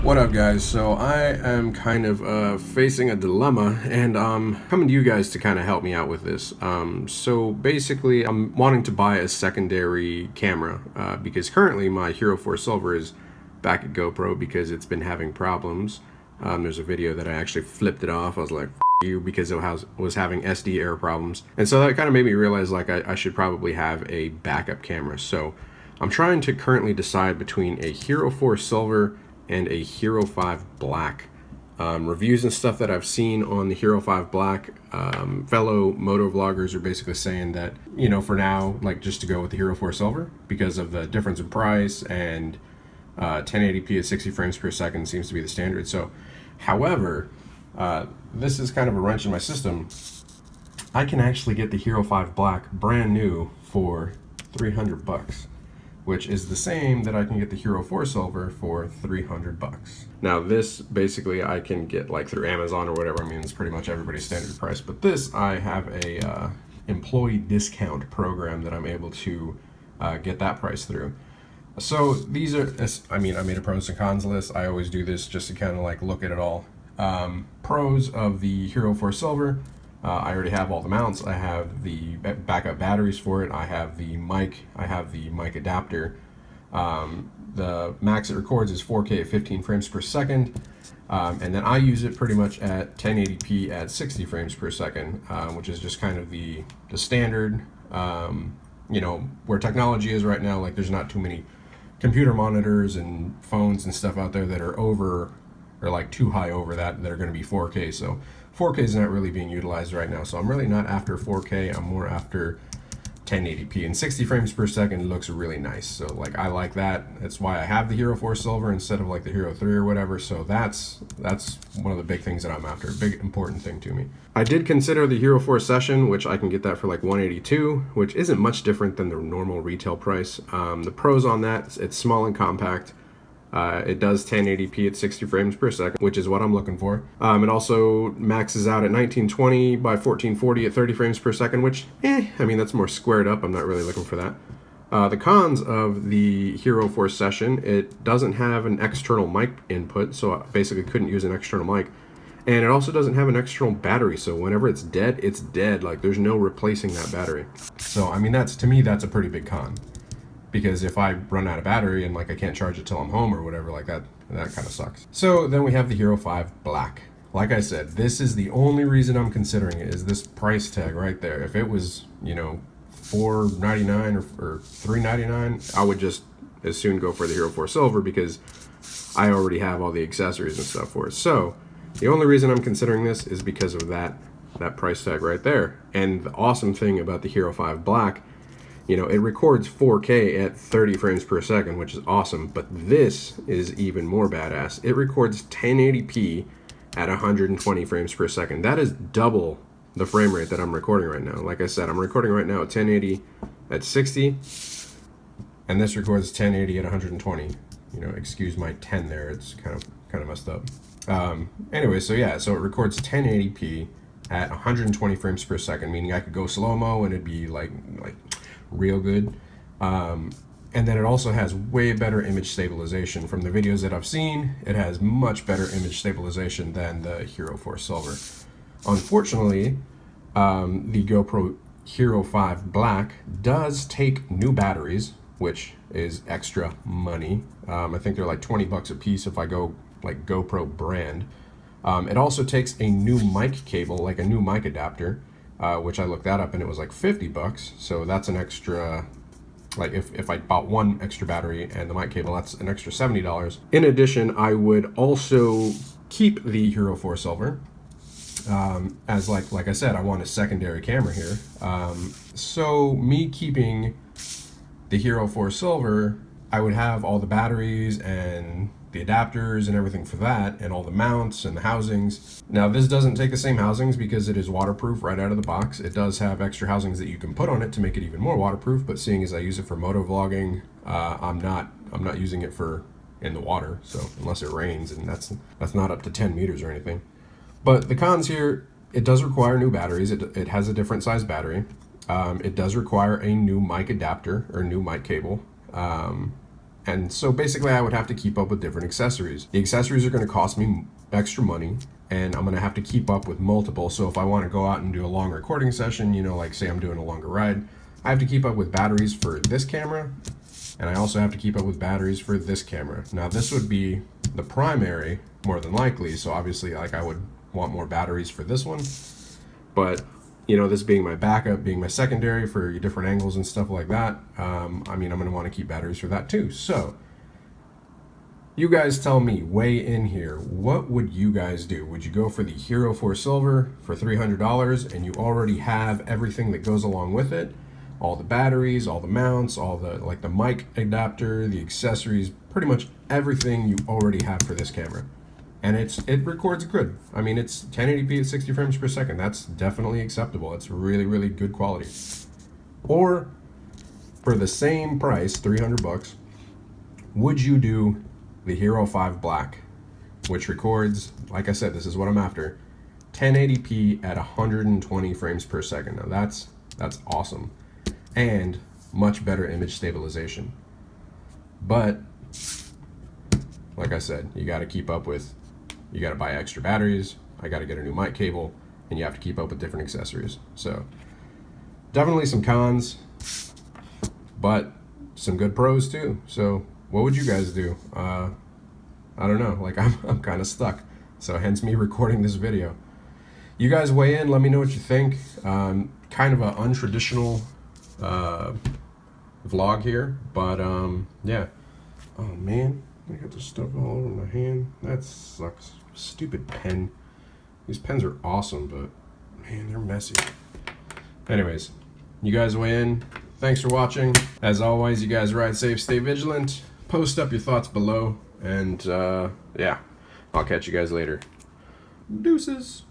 What up, guys? So I am kind of facing a dilemma, and coming to you guys to kind of help me out with this. So basically, I'm wanting to buy a secondary camera because currently my Hero 4 Silver is back at GoPro because it's been having problems. There's a video that I actually flipped it off. I was like, F you, because it was having SD error problems, and so that kind of made me realize like I should probably have a backup camera. So I'm trying to currently decide between a Hero 4 Silver and a Hero 5 Black. Reviews and stuff that I've seen on the Hero 5 Black, fellow motovloggers are basically saying that, you know, for now, like just to go with the Hero 4 Silver because of the difference in price, and 1080p at 60 frames per second seems to be the standard. So, however, this is kind of a wrench in my system. I can actually get the Hero 5 Black brand new for $300. Which is the same that I can get the Hero 4 Silver for $300. Now this basically I can get like through Amazon or whatever. I mean, it's pretty much everybody's standard price, but this I have a employee discount program that I'm able to get that price through. So these are, I mean, I made a pros and cons list. I always do this just to kind of like look at it all. Pros of the Hero 4 Silver. I already have all the mounts. I have the backup batteries for it. I have the mic. I have the mic adapter. The max it records is 4K at 15 frames per second. And then I use it pretty much at 1080p at 60 frames per second, which is just kind of the standard, you know, where technology is right now. Like there's not too many computer monitors and phones and stuff out there that are over, or like too high over that are going to be 4K. So 4K is not really being utilized right now, so I'm really not after 4K. I'm more after 1080p, and 60 frames per second looks really nice. So like I like that. That's why I have the Hero 4 Silver instead of like the Hero 3 or whatever. So that's one of the big things that I'm after. A big important thing to me. I did consider the Hero 4 Session, which I can get that for like $182, which isn't much different than the normal retail price. The pros on that, it's small and compact. It does 1080p at 60 frames per second, which is what I'm looking for. It also maxes out at 1920 by 1440 at 30 frames per second, which, I mean, that's more squared up. I'm not really looking for that. The cons of the Hero 4 Session, it doesn't have an external mic input, so I basically couldn't use an external mic. And it also doesn't have an external battery, so whenever it's dead, it's dead. Like, there's no replacing that battery. So, I mean, to me, that's a pretty big con. Because if I run out of battery and like I can't charge it till I'm home or whatever, like that kind of sucks. So then we have the Hero 5 Black. Like I said, this is the only reason I'm considering it, is this price tag right there. If it was, you know, $499 or $399, I would just as soon go for the Hero 4 Silver because I already have all the accessories and stuff for it. So the only reason I'm considering this is because of that price tag right there. And the awesome thing about the Hero 5 Black, you know, it records 4K at 30 frames per second, which is awesome, but this is even more badass. It records 1080p at 120 frames per second. That is double the frame rate that I'm recording right now. Like I said, I'm recording right now at 1080 at 60, and this records 1080 at 120. You know, excuse my 10 there, it's kind of messed up. Anyway, so yeah, so it records 1080p at 120 frames per second, meaning I could go slow-mo and it'd be like real good. And then it also has way better image stabilization. From the videos that I've seen, it has much better image stabilization than the Hero 4 Silver. Unfortunately, the GoPro Hero 5 Black does take new batteries, which is extra money. I think they're like $20 a piece if I go like GoPro brand. It also takes a new mic cable, like a new mic adapter, which I looked that up and it was like $50. So that's an extra, like if I bought one extra battery and the mic cable, that's an extra $70. In addition, I would also keep the Hero 4 Silver, as like I said, I want a secondary camera here. So me keeping the Hero 4 Silver, I would have all the batteries and the adapters and everything for that, and all the mounts and the housings. Now this doesn't take the same housings because it is waterproof right out of the box. It does have extra housings that you can put on it to make it even more waterproof, but seeing as I use it for motovlogging, I'm not using it for in the water, so unless it rains, and that's not up to 10 meters or anything. But the cons here, it does require new batteries. It has a different size battery. It does require a new mic adapter or new mic cable. And so basically I would have to keep up with different accessories. The accessories are going to cost me extra money, and I'm going to have to keep up with multiple. So if I want to go out and do a long recording session, you know, like say I'm doing a longer ride, I have to keep up with batteries for this camera, and I also have to keep up with batteries for this camera. Now this would be the primary more than likely, so obviously like I would want more batteries for this one, but you know, this being my backup, being my secondary for different angles and stuff like that, I mean, I'm going to want to keep batteries for that too. So you guys tell me, weigh in here, what would you guys do? Would you go for the Hero 4 Silver for $300 and you already have everything that goes along with it? All the batteries, all the mounts, all the like the mic adapter, the accessories, pretty much everything you already have for this camera. And it records good. I mean, it's 1080p at 60 frames per second. That's definitely acceptable. It's really, really good quality. Or for the same price, 300 bucks, would you do the Hero 5 Black, which records, like I said, this is what I'm after, 1080p at 120 frames per second. Now that's awesome. And much better image stabilization. But like I said, you got to keep up with, you got to buy extra batteries, I got to get a new mic cable, and you have to keep up with different accessories. So definitely some cons, but some good pros too. So what would you guys do? I don't know, like I'm kind of stuck, so hence me recording this video. You guys weigh in, let me know what you think. Kind of an untraditional vlog here, but yeah. Oh man, I got this stuff all over my hand. That sucks. Stupid pen. These pens are awesome, but man, they're messy. Anyways, you guys weigh in. Thanks for watching. As always, you guys ride safe, stay vigilant. Post up your thoughts below, and yeah, I'll catch you guys later. Deuces.